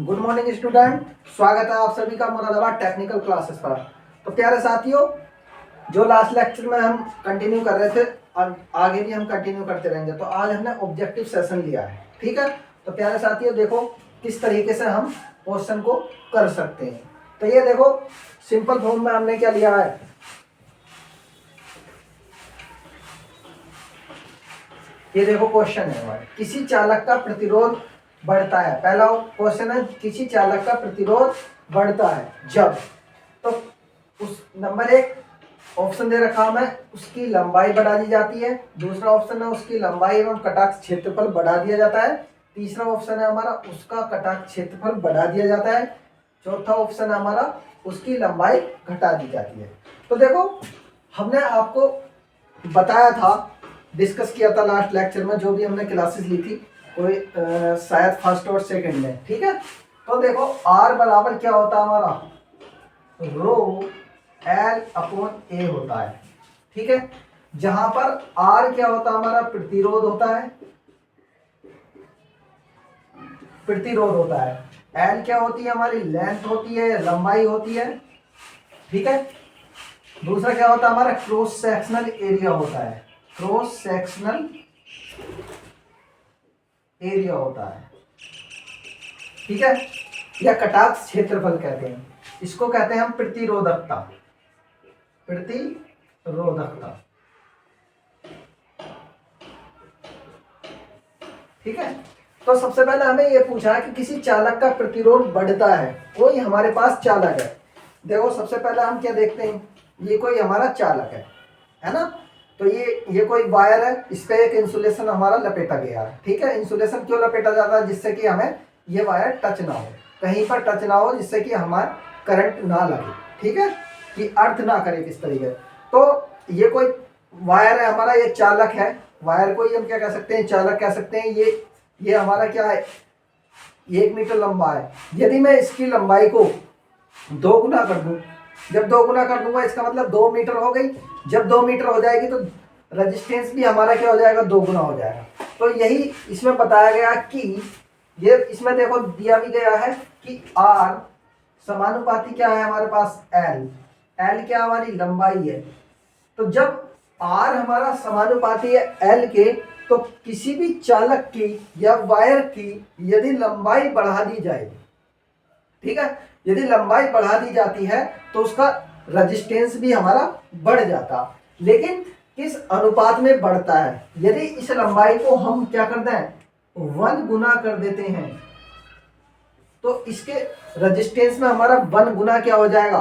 Good morning student, स्वागत है आप सभी का मुरादाबाद टेक्निकल क्लासेस पर। तो प्यारे साथियों, जो लास्ट लेक्चर में हम कंटिन्यू कर रहे थे और आगे भी हम कंटिन्यू करते रहेंगे। तो आज हमने ऑब्जेक्टिव सेशन लिया है, ठीक है। तो प्यारे साथियों देखो किस तरीके से हम क्वेश्चन को कर सकते हैं। तो ये देखो सिंपल फॉर्म में हमने क्या लिया है, ये देखो क्वेश्चन है हमारे, किसी चालक का प्रतिरोध बढ़ता है। पहला क्वेश्चन है किसी चालक का प्रतिरोध बढ़ता है जब, तो उस नंबर एक ऑप्शन दे रखा हमें, उसकी लंबाई बढ़ा दी जाती है। दूसरा ऑप्शन है उसकी लंबाई एवं कटाक्ष क्षेत्रफल बढ़ा दिया जाता है। तीसरा ऑप्शन है हमारा उसका कटाक्ष क्षेत्रफल बढ़ा दिया जाता है। चौथा ऑप्शन है हमारा उसकी लंबाई घटा दी जाती है। तो देखो हमने आपको बताया था, डिस्कस किया था लास्ट लेक्चर में, जो भी हमने क्लासेस ली थी, कोई शायद फर्स्ट और सेकंड में, ठीक है। तो देखो R बराबर क्या होता है हमारा, रो L अपॉन A होता है, ठीक है। जहां पर R क्या होता है हमारा, प्रतिरोध होता है, प्रतिरोध होता है। L क्या होती है हमारी, लेंथ होती है, लंबाई होती है, ठीक है। दूसरा क्या होता है हमारा, क्रॉस सेक्शनल एरिया होता है, क्रॉस सेक्शनल एरिया होता है, ठीक है। या कटाक्ष क्षेत्रफल कहते हैं, इसको कहते हैं हम प्रतिरोधकता, प्रतिरोधकता, ठीक है। तो सबसे पहले हमें यह पूछा है कि किसी चालक का प्रतिरोध बढ़ता है, कोई हमारे पास चालक है। देखो सबसे पहले हम क्या देखते हैं, ये कोई हमारा चालक है ना। तो ये कोई वायर है, इस पे एक इंसुलेशन हमारा लपेटा गया है, ठीक है। इंसुलेशन क्यों लपेटा जाता है, जिससे कि हमें ये वायर टच ना हो, कहीं पर टच ना हो, जिससे कि हमारा करंट ना लगे, ठीक है, कि अर्थ ना करे किस तरीके। तो ये कोई वायर है हमारा, ये चालक है। वायर को ही हम क्या कह सकते हैं, चालक कह सकते हैं। ये हमारा क्या है, 1 मीटर लंबा है। यदि मैं इसकी लंबाई को 2 गुना कर दूं, जब 2 गुना कर दूंगा इसका मतलब 2 मीटर हो गई। जब 2 मीटर हो जाएगी तो रेजिस्टेंस भी हमारा क्या हो जाएगा, 2 गुना हो जाएगा। तो यही इसमें बताया गया कि ये इसमें देखो दिया भी गया है कि R समानुपाती क्या है हमारे पास, L क्या हमारी लंबाई है। तो जब R हमारा समानुपाती है L के, तो किसी भी चालक की या वायर की यदि लंबाई बढ़ा दी जाए, ठीक है, यदि लंबाई बढ़ा दी जाती है तो उसका रेजिस्टेंस भी हमारा बढ़ जाता। लेकिन किस अनुपात में बढ़ता है, यदि इस लंबाई को हम क्या करते हैं, 1 गुना कर देते हैं, तो इसके रेजिस्टेंस में हमारा 1 गुना क्या हो जाएगा,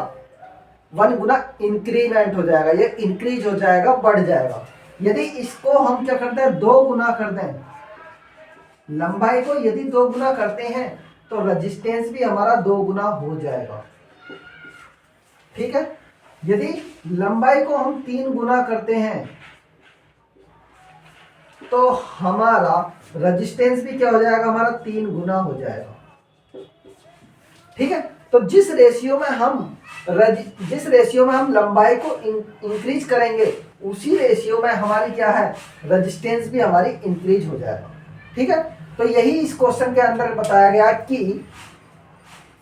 1 गुना इंक्रीमेंट हो जाएगा, ये इंक्रीज हो जाएगा, बढ़ जाएगा। यदि इसको हम क्या करते हैं, 2 गुना कर दें, लंबाई को यदि 2 गुना करते हैं तो रेजिस्टेंस भी हमारा 2 गुना हो जाएगा, ठीक है। यदि लंबाई को हम 3 गुना करते हैं तो हमारा रेजिस्टेंस भी क्या हो जाएगा, हमारा 3 गुना हो जाएगा, ठीक है। तो जिस रेशियो में हम लंबाई को इंक्रीज करेंगे, उसी रेशियो में हमारी क्या है, रेजिस्टेंस भी हमारी इंक्रीज हो जाएगा, ठीक है। तो यही इस क्वेश्चन के अंदर बताया गया कि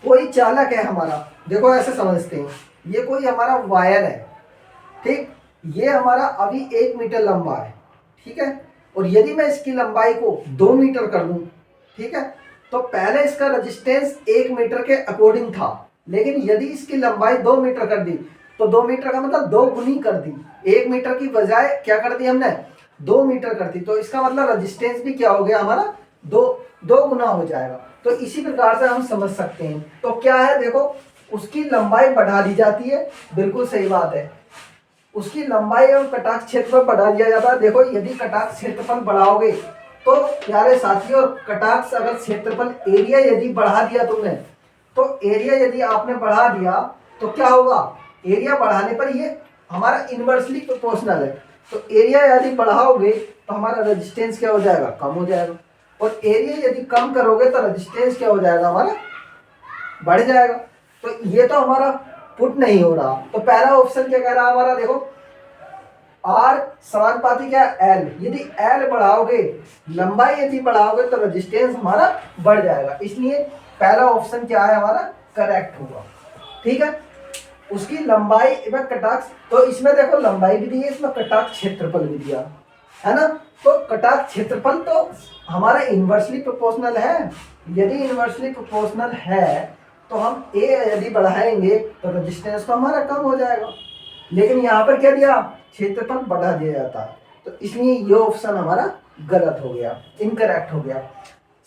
कोई चालक है हमारा, देखो ऐसे समझते हैं, ये कोई हमारा वायर है, ठीक, ये हमारा अभी 1 मीटर लंबा है, ठीक है। और यदि मैं इसकी लंबाई को 2 मीटर कर दूं, ठीक है, तो पहले इसका रेजिस्टेंस 1 मीटर के अकॉर्डिंग था, लेकिन यदि इसकी लंबाई 2 मीटर कर दी तो 2 मीटर का मतलब 2 गुनी कर दी, 1 मीटर की बजाय क्या कर दी हमने, 2 मीटर कर दी। तो इसका मतलब रेजिस्टेंस भी क्या हो गया हमारा, 2 गुना हो जाएगा। तो इसी प्रकार से हम समझ सकते हैं। तो क्या है, देखो उसकी लंबाई बढ़ा दी जाती है, बिल्कुल सही बात है, उसकी लंबाई एवं कटाक्ष क्षेत्रफल बढ़ा दिया जाता है। देखो यदि कटाक्ष क्षेत्रफल बढ़ाओगे तो प्यारे साथियों, कटाक्ष अगर क्षेत्रफल एरिया यदि बढ़ा दिया तुमने, तो एरिया यदि आपने बढ़ा दिया तो क्या होगा, एरिया बढ़ाने पर ये हमारा इनवर्सली प्रोपोर्शनल है। तो एरिया यदि बढ़ाओगे तो हमारा रेजिस्टेंस क्या हो जाएगा, कम हो जाएगा। और एरिया यदि कम करोगे तो रेजिस्टेंस क्या हो जाएगा, हमारा बढ़ जाएगा। तो ये तो हमारा पुट नहीं हो रहा। तो पहला ऑप्शन क्या कह रहा है हमारा, देखो R समानुपाती क्या है, L, यदि L बढ़ाओगे, लंबाई यदि बढ़ाओगे तो रेजिस्टेंस हमारा बढ़ जाएगा। इसलिए पहला ऑप्शन क्या है हमारा, करेक्ट होगा। ठीक है, उसकी लंबाई में कटाक्ष, तो इसमें देखो लंबाई भी दी है, इसमें कटाक्ष क्षेत्रफल भी दिया है ना। तो कटाक्ष क्षेत्रफल तो हमारा इन्वर्सली प्रोपोर्शनल है। यदि इन्वर्सली प्रोपोर्शनल है तो हम ए यदि बढ़ाएंगे तो रेजिस्टेंस तो हमारा कम हो जाएगा, लेकिन यहाँ पर क्या दिया, क्षेत्रफल बढ़ा दिया जाता है, तो इसलिए ये ऑप्शन हमारा गलत हो गया, इनकरेक्ट हो गया।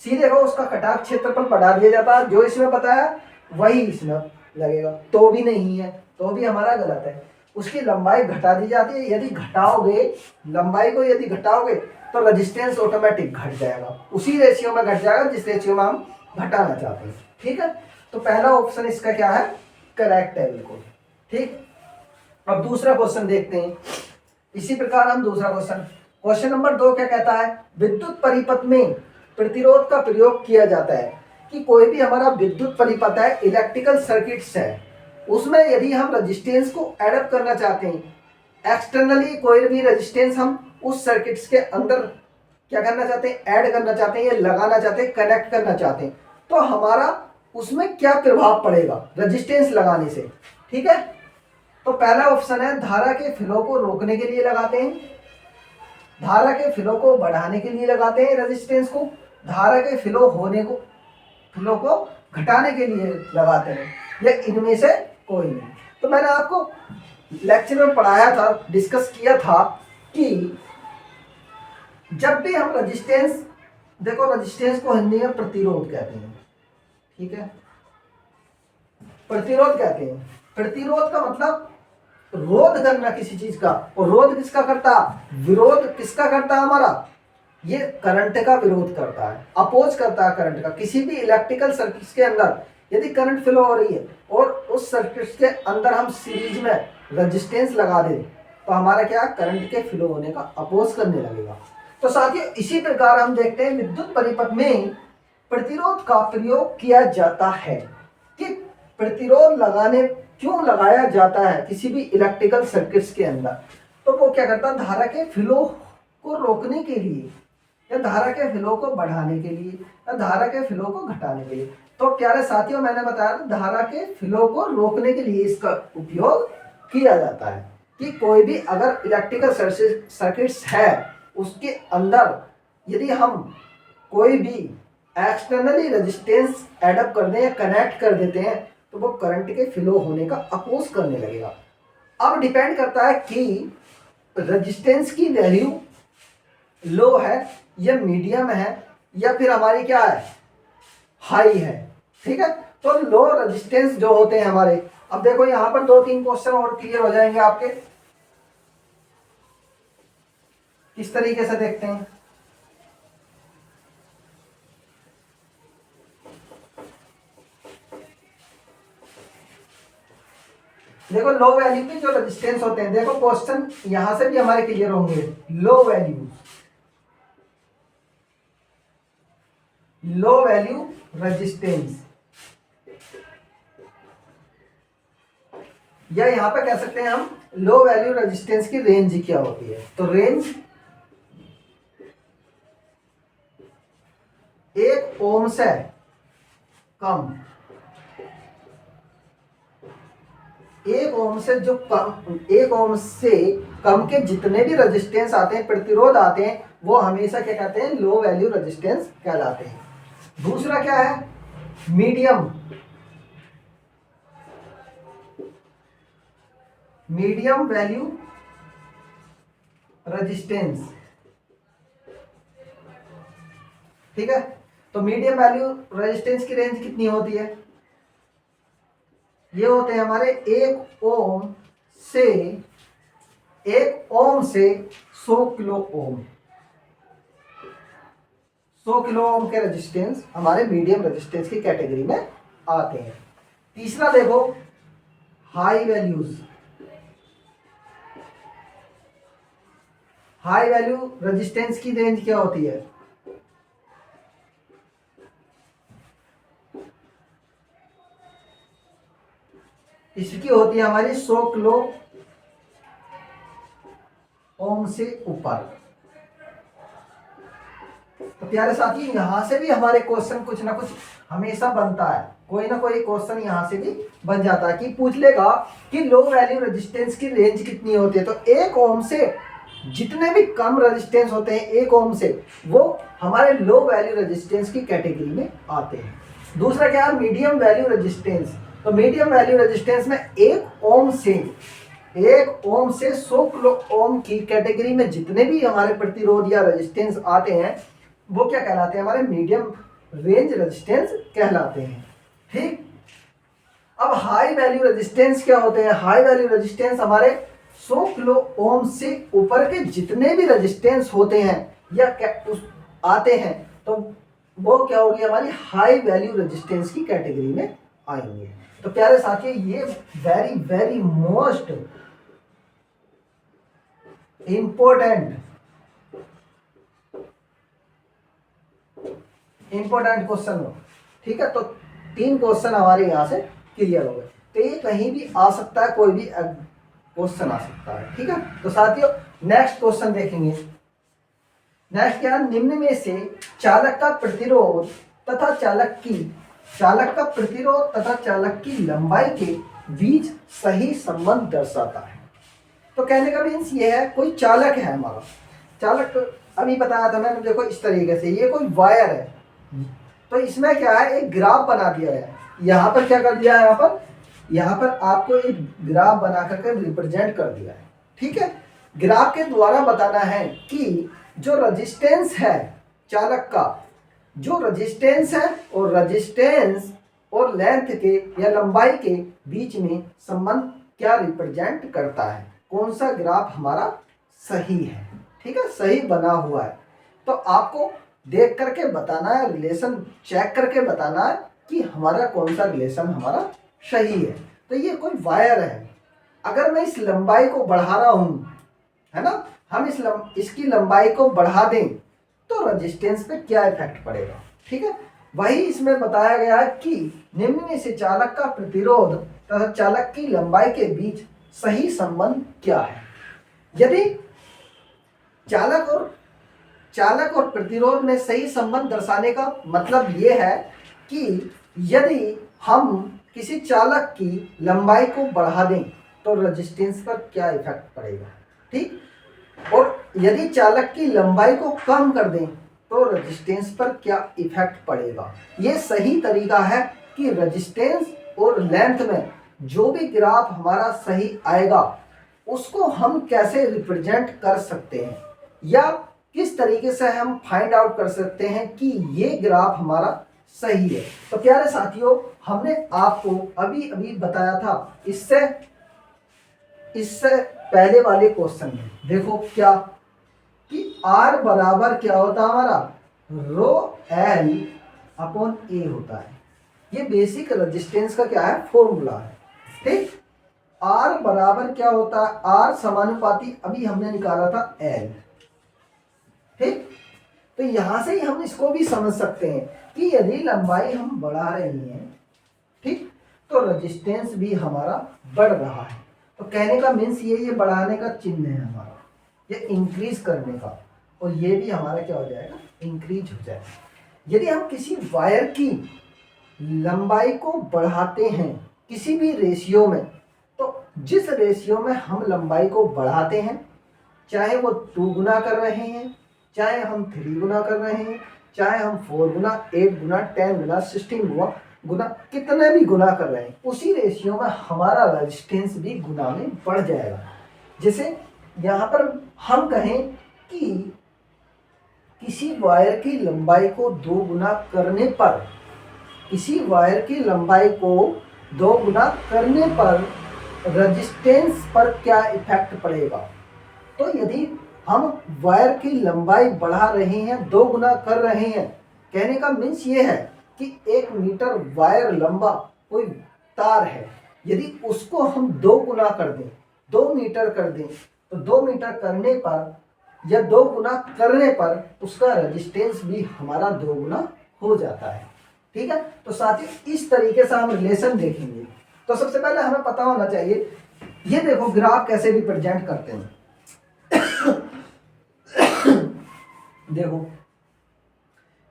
सीधे हो उसका कटाक्ष क्षेत्रफल बढ़ा दिया जाता है, जो इसमें बताया वही इसमें लगेगा, तो भी नहीं है, तो भी हमारा गलत है। उसकी लंबाई घटा दी जाती है, यदि घटाओगे लंबाई को, यदि घटाओगे तो रेजिस्टेंस ऑटोमेटिक घट जाएगा, उसी रेशियो में घट जाएगा जिस रेशियो में हम घटाना चाहते हैं। ठीक है, तो पहला ऑप्शन इसका क्या है, करेक्ट है बिल्कुल। ठीक, अब दूसरा क्वेश्चन देखते हैं। इसी प्रकार हम दूसरा क्वेश्चन नंबर 2 क्या कहता है, विद्युत परिपथ में प्रतिरोध का प्रयोग किया जाता है। कि कोई भी हमारा विद्युत परिपथ है, इलेक्ट्रिकल सर्किट्स है, उसमें यदि हम रेजिस्टेंस को एडअप करना चाहते हैं, एक्सटर्नली कोई भी रेजिस्टेंस हम उस सर्किट्स के अंदर क्या करना चाहते हैं, ऐड करना चाहते हैं, या लगाना चाहते हैं, कनेक्ट करना चाहते हैं, तो हमारा उसमें क्या प्रभाव पड़ेगा रेजिस्टेंस लगाने से। ठीक है, तो पहला ऑप्शन है धारा के फ्लो को रोकने के लिए लगाते हैं, धारा के फ्लो को बढ़ाने के लिए लगाते हैं रेजिस्टेंस को, धारा के फ्लो को घटाने के लिए लगाते हैं, या इनमें से कोई नहीं। तो मैंने आपको लेक्चर में पढ़ाया था, डिस्कस किया था कि जब भी हम रेजिस्टेंस, देखो रेजिस्टेंस को हिंदी में प्रतिरोध कहते हैं। ठीक है, प्रतिरोध कहते हैं, प्रतिरोध का मतलब रोध करना किसी चीज का, और रोध किसका करता, विरोध किसका करता है हमारा, ये करंट का विरोध करता है, अपोज करता है करंट का। किसी भी इलेक्ट्रिकल सर्किट के अंदर यदि करंट फ्लो हो रही है और उस सर्किट के अंदर हम सीरीज में रेजिस्टेंस लगा दें, तो हमारा क्या, करंट के फ्लो होने का अपोज करने लगेगा। तो साथियों इसी प्रकार हम देखते हैं विद्युत परिपथ में प्रतिरोध का प्रयोग किया जाता है। कि प्रतिरोध लगाने क्यों लगाया जाता है किसी भी इलेक्ट्रिकल सर्किट्स के अंदर, तो वो क्या करता है, धारा के फ्लो को रोकने के लिए, या धारा के फ्लो को बढ़ाने के लिए, या धारा के फ्लो को घटाने के लिए। तो प्यारे साथियों मैंने बताया धारा के फ्लो को रोकने के लिए इसका उपयोग किया जाता है। कि कोई भी अगर इलेक्ट्रिकल सर्किट्स है उसके अंदर यदि हम कोई भी एक्सटर्नली रेजिस्टेंस एडअप कर दें या कनेक्ट कर देते हैं, तो वो करंट के फ्लो होने का अपोज करने लगेगा। अब डिपेंड करता है कि रेजिस्टेंस की वैल्यू लो है या मीडियम है या फिर हमारी क्या है, हाई है। ठीक है, तो लो रेजिस्टेंस जो होते हैं हमारे, अब देखो यहां पर 2-3 क्वेश्चन और क्लियर हो जाएंगे आपके। किस तरीके से देखते हैं, देखो लो वैल्यू के जो रेजिस्टेंस होते हैं, देखो क्वेश्चन यहां से भी हमारे क्लियर होंगे। लो वैल्यू रेजिस्टेंस, या यहां पे कह सकते हैं हम लो वैल्यू रेजिस्टेंस की रेंज क्या होती है। तो रेंज 1 ओम से कम, 1 ओम से जो कम, 1 ओम से कम के जितने भी रेजिस्टेंस आते हैं, प्रतिरोध आते हैं, वो हमेशा क्या कहते हैं, लो वैल्यू रेजिस्टेंस कहलाते हैं। दूसरा क्या है, मीडियम वैल्यू रेजिस्टेंस। ठीक है, तो मीडियम वैल्यू रेजिस्टेंस की रेंज कितनी होती है, ये होते हैं हमारे 1 ओम से 100 किलो ओम। 100 किलो ओम के रेजिस्टेंस हमारे मीडियम रेजिस्टेंस की कैटेगरी में आते हैं। तीसरा देखो हाई वैल्यू रेजिस्टेंस की रेंज क्या होती है, इसकी होती है हमारी 100 किलो ओम से ऊपर। तो प्यारे साथी यहाँ से भी हमारे क्वेश्चन कुछ ना कुछ हमेशा बनता है, कोई ना कोई क्वेश्चन यहाँ से भी बन जाता है कि पूछ लेगा कि लो वैल्यू रेजिस्टेंस की रेंज कितनी होती है। तो 1 ओम से जितने भी कम रेजिस्टेंस होते हैं 1 ओम से, वो हमारे लो वैल्यू रेजिस्टेंस की कैटेगरी में आते हैं। दूसरा क्या है, मीडियम वैल्यू रेजिस्टेंस। तो मीडियम वैल्यू रेजिस्टेंस में 1 ओम से 100 किलो ओम की कैटेगरी में जितने भी हमारे प्रतिरोध या रेजिस्टेंस आते हैं वो क्या कहलाते हैं, हमारे मीडियम रेंज रेजिस्टेंस कहलाते हैं। ठीक, अब हाई वैल्यू रेजिस्टेंस क्या होते हैं? हाई वैल्यू रेजिस्टेंस हमारे 100 किलो ओम से ऊपर के जितने भी रेजिस्टेंस होते हैं या आते हैं तो वो क्या होगी, हमारी हाई वैल्यू रेजिस्टेंस की कैटेगरी में आएंगे। तो प्यारे साथियों ये very very most important question हो। ठीक है, तो 3 क्वेश्चन हमारे यहाँ से क्लियर हो गए। तो ये कहीं भी आ सकता है, कोई भी क्वेश्चन आ सकता है। ठीक है, तो साथियों नेक्स्ट क्वेश्चन देखेंगे। नेक्स्ट क्या, निम्न में से चालक का प्रतिरोध तथा चालक की लंबाई के बीच सही संबंध दर्शाता है। तो कहने का मीन्स ये है, कोई चालक है हमारा, चालक अभी बताया था मैंने, देखो इस तरीके से ये कोई वायर है, तो इसमें क्या है, एक ग्राफ बना दिया है। यहाँ पर क्या कर दिया है, यहाँ पर आपको एक ग्राफ बना करके रिप्रेजेंट कर दिया है। ठीक है, ग्राफ के द्वारा बताना है कि जो रेजिस्टेंस है चालक का, जो रेजिस्टेंस है और रेजिस्टेंस और लेंथ के या लंबाई के बीच में संबंध क्या रिप्रेजेंट करता है, कौन सा ग्राफ हमारा सही है। ठीक है, सही बना हुआ है। तो आपको देख करके बताना है, रिलेशन चेक करके बताना है कि हमारा कौन सा रिलेशन हमारा सही है। तो ये कोई वायर है, अगर मैं इस लंबाई को बढ़ा रहा हूँ, है ना, हम इसकी लंबाई को बढ़ा दें तो रेजिस्टेंस पे क्या इफेक्ट पड़ेगा। ठीक है, वही इसमें बताया गया है कि निम्न में से चालक का प्रतिरोध तथा चालक की लंबाई के बीच सही संबंध क्या है। यदि चालक और प्रतिरोध में सही संबंध दर्शाने का मतलब ये है कि यदि हम किसी चालक की लंबाई को बढ़ा दें तो रेजिस्टेंस पर क्या इफेक्ट पड़ेगा। ठीक, और यदि चालक की लंबाई को कम कर दें तो रेजिस्टेंस पर क्या इफेक्ट पड़ेगा। ये सही तरीका है कि रेजिस्टेंस और लेंथ में जो भी ग्राफ हमारा सही आएगा उसको हम कैसे रिप्रेजेंट कर सकते हैं या किस तरीके से हम फाइंड आउट कर सकते हैं कि ये ग्राफ हमारा सही है। तो प्यारे साथियों हमने आपको अभी अभी बताया था, इससे पहले वाले क्वेश्चन में देखो क्या कि R बराबर क्या होता है हमारा, रो L अपॉन A होता है। ये बेसिक रेजिस्टेंस का क्या है, फॉर्मूला है। ठीक, R बराबर क्या होता है, R समानुपाती अभी हमने निकाला था L। ठीक, तो यहां से ही हम इसको भी समझ सकते हैं कि यदि लंबाई हम बढ़ा रहे हैं, ठीक, तो रेजिस्टेंस भी हमारा बढ़ रहा है। तो कहने का मीन्स ये बढ़ाने का चिन्ह है हमारा, ये इंक्रीज करने का, और ये भी हमारा क्या हो जाएगा, इंक्रीज हो जाएगा। यदि हम किसी वायर की लंबाई को बढ़ाते हैं किसी भी रेशियो में, तो जिस रेशियो में हम लंबाई को बढ़ाते हैं, चाहे वो 2 गुना कर रहे हैं, चाहे हम 3 गुना कर रहे हैं, चाहे हम 4 गुना, 8 गुना, 10 गुना, 16 गुना, कितने भी गुना कर रहे हैं, उसी रेशियो में हमारा रेजिस्टेंस भी गुना में बढ़ जाएगा। जैसे यहाँ पर हम कहें कि किसी वायर की लंबाई को 2 गुना करने पर, किसी वायर की लंबाई को 2 गुना करने पर रेजिस्टेंस पर क्या इफेक्ट पड़ेगा। तो यदि हम वायर की लंबाई बढ़ा रहे हैं, 2 गुना कर रहे हैं, कहने का मीन्स ये है कि 1 मीटर वायर लंबा कोई तार है, यदि उसको हम 2 गुना कर दें, 2 मीटर कर दें, तो 2 मीटर करने पर या 2 गुना करने पर उसका रेजिस्टेंस भी हमारा 2 गुना हो जाता है। ठीक है, तो साथियों इस तरीके से हम रिलेशन देखेंगे। तो सबसे पहले हमें पता होना चाहिए, ये देखो ग्राफ कैसे रिप्रेजेंट करते हैं। देखो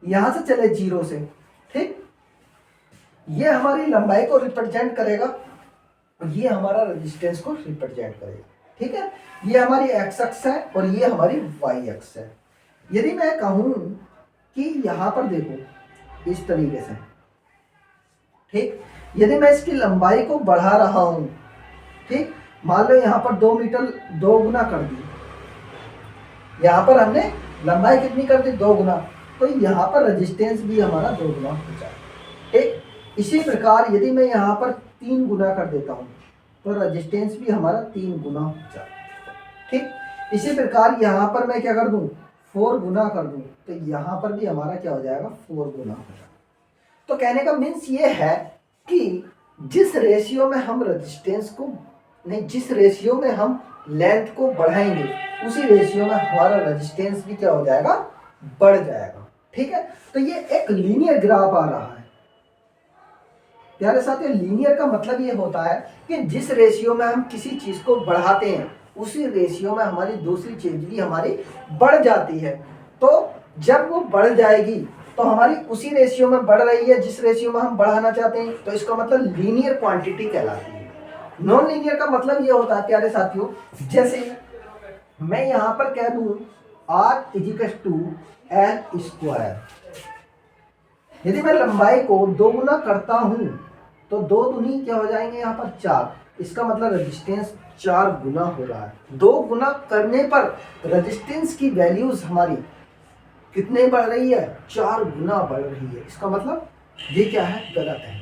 यहां से चले 0 से, ठीक। ये हमारी लंबाई को रिप्रेजेंट करेगा और ये हमारा रेजिस्टेंस को रिप्रेजेंट करेगा, ठीक है। ये हमारी एक्स अक्ष है और ये हमारी वाई अक्ष है। यदि मैं कहूं कि यहां पर देखो इस तरीके से, ठीक, यदि मैं इसकी लंबाई को बढ़ा रहा हूं, ठीक, मान लो यहां पर 2 मीटर 2 गुना कर दी, यहां पर हमने लंबाई कितनी कर दी 2 गुना, तो यहां पर रेजिस्टेंस भी हमारा 2 गुना हो जाए, ठीक। इसी प्रकार यदि मैं यहां पर 3 गुना कर देता हूं तो रेजिस्टेंस भी हमारा 3 गुना हो जाए, ठीक। इसी प्रकार यहां पर मैं क्या कर दूं 4 गुना कर दूं तो यहां पर भी हमारा क्या हो जाएगा 4 गुना हो जाएगा। तो कहने का मीन्स ये है कि जिस रेशियो में हम रेजिस्टेंस को नहीं, जिस रेशियो में हम लेंथ को बढ़ाएंगे उसी रेशियो में हमारा रेजिस्टेंस भी क्या हो जाएगा बढ़ जाएगा, ठीक है। तो ये एक लीनियर ग्राफ आ रहा है प्यारे साथियों। लीनियर का मतलब ये होता है कि जिस रेशियो में हम किसी चीज को बढ़ाते हैं उसी रेशियो में हमारी दूसरी चीज भी हमारी बढ़ जाती है। तो जब वो बढ़ जाएगी तो हमारी उसी रेशियो में बढ़ रही है जिस रेशियो में हम बढ़ाना चाहते हैं, तो इसका मतलब लीनियर क्वांटिटी कहलाती है। नॉन लीनियर का मतलब ये होता है प्यारे साथियों, जैसे मैं यहां पर कह दूं R = L², यदि मैं लंबाई को 2 गुना करता हूं तो 2 दूनी क्या हो जाएंगे यहाँ पर 4, इसका मतलब रेजिस्टेंस 4 गुना हो रहा है। 2 गुना करने पर रेजिस्टेंस की वैल्यूज हमारी कितने बढ़ रही है 4 गुना बढ़ रही है। इसका मतलब ये क्या है गलत है।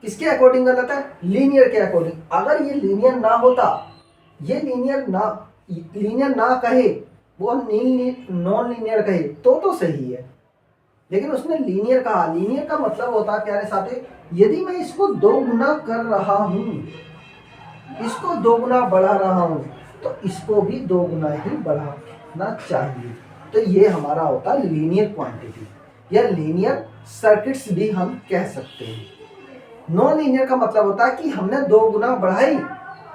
किसके अकॉर्डिंग गलत है लीनियर के अकॉर्डिंग। अगर ये लीनियर ना होता, ये लीनियर ना कहे, वो नॉन लीनियर कहे तो सही है, लेकिन उसने लीनियर कहा। लीनियर का मतलब होता है प्यारे साथी, यदि मैं इसको 2 गुना कर रहा हूं, इसको 2 गुना बढ़ा रहा हूं तो इसको भी 2 गुना ही बढ़ाना चाहिए। तो ये हमारा होता है लीनियर क्वांटिटी या लीनियर सर्किट्स भी हम कह सकते हैं। नॉन लीनियर का मतलब होता है कि हमने 2 गुना बढ़ाई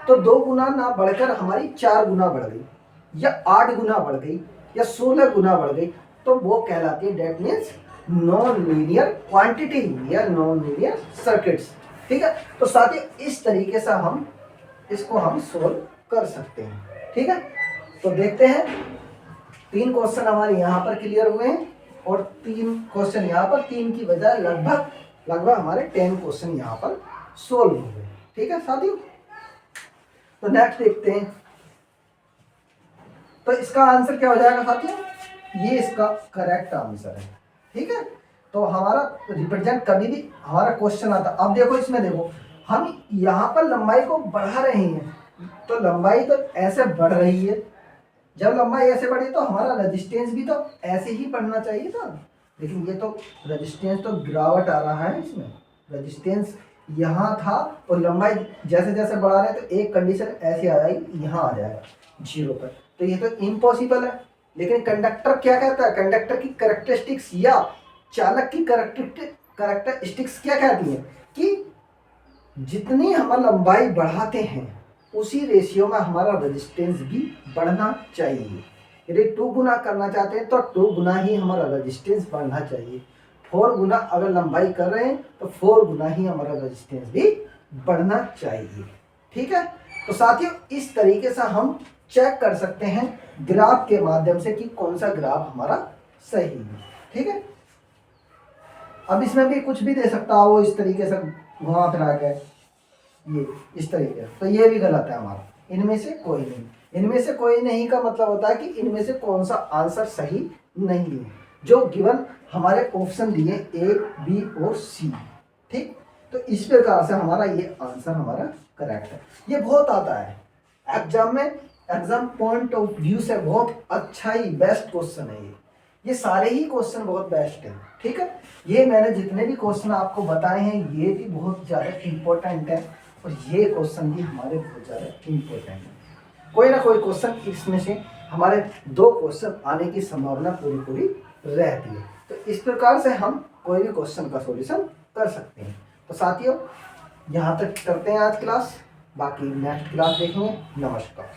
तो 2 गुना ना बढ़कर हमारी 4 गुना बढ़ गई या 8 गुना बढ़ गई या 16 गुना बढ़ गई, तो वो कहलाती है that means non linear quantity या नॉन लीनियर सर्किट्स, ठीक है। तो साथियों इस तरीके से हम इसको हम सोल्व कर सकते हैं, ठीक है। तो देखते हैं 3 क्वेश्चन हमारे यहाँ पर क्लियर हुए हैं और 3 क्वेश्चन यहाँ पर, 3 की बजाय लगभग हमारे 10 क्वेश्चन यहाँ पर सोल्व हो गए, ठीक है साथियों। तो नेक्स्ट देखते हैं। तो इसका आंसर क्या हो जाएगा साथियों, ये इसका करेक्ट आंसर है, ठीक है। तो हमारा रिप्रेजेंट कभी भी हमारा क्वेश्चन आता, अब देखो इसमें देखो हम यहाँ पर लंबाई को बढ़ा रहे हैं तो लंबाई तो ऐसे बढ़ रही है, जब लंबाई ऐसे बढ़ी तो हमारा रेजिस्टेंस भी तो ऐसे ही बढ़ना चाहिए था, लेकिन ये तो रेजिस्टेंस तो गिरावट आ रहा है। इसमें रेजिस्टेंस यहाँ था और लंबाई जैसे जैसे बढ़ा रहे हैं तो एक कंडीशन ऐसे आ जाएगी, यहाँ आ जाएगा 0 पर, तो ये तो इम्पॉसिबल है। लेकिन कंडक्टर क्या कहता है, कंडक्टर की कैरेक्टरिस्टिक्स या चालक की कैरेक्टरिस्टिक्स क्या कहती है कि जितनी हम लंबाई बढ़ाते हैं उसी रेशियो में हमारा रेजिस्टेंस भी बढ़ना चाहिए। यदि 2 गुना करना चाहते हैं तो 2 गुना ही हमारा रेजिस्टेंस बढ़ना चाहिए। 4 गुना अगर लंबाई कर रहे हैं तो 4 गुना ही हमारा रेजिस्टेंस भी बढ़ना चाहिए, ठीक है। तो साथियों इस तरीके से हम चेक कर सकते हैं ग्राफ के माध्यम से कि कौन सा ग्राफ हमारा सही है, ठीक है। अब इसमें भी कुछ भी दे सकता है वो, इस तरीके से घुमा फिरा के ये इस तरीके से, तो ये भी गलत है हमारा। इनमें से कोई नहीं, इनमें से कोई नहीं का मतलब होता है कि इनमें से कौन सा आंसर सही नहीं है जो गिवन हमारे ऑप्शन दिए A, B और C, ठीक। तो इस प्रकार से हमारा ये आंसर हमारा करेक्ट है। ये बहुत आता है एग्जाम में, एग्जाम पॉइंट ऑफ व्यू से बहुत अच्छा ही बेस्ट क्वेश्चन है ये सारे ही क्वेश्चन बहुत बेस्ट है, ठीक है। ये मैंने जितने भी क्वेश्चन आपको बताए हैं ये भी बहुत ज़्यादा इम्पोर्टेंट है और ये क्वेश्चन भी हमारे बहुत ज़्यादा इम्पोर्टेंट है। कोई ना कोई क्वेश्चन इसमें से हमारे 2 क्वेश्चन आने की संभावना पूरी रहती है। तो इस प्रकार से हम कोई भी क्वेश्चन का सॉल्यूशन कर सकते हैं। तो साथियों यहाँ तक करते हैं आज क्लास, बाकी नेक्स्ट क्लास देखेंगे। नमस्कार।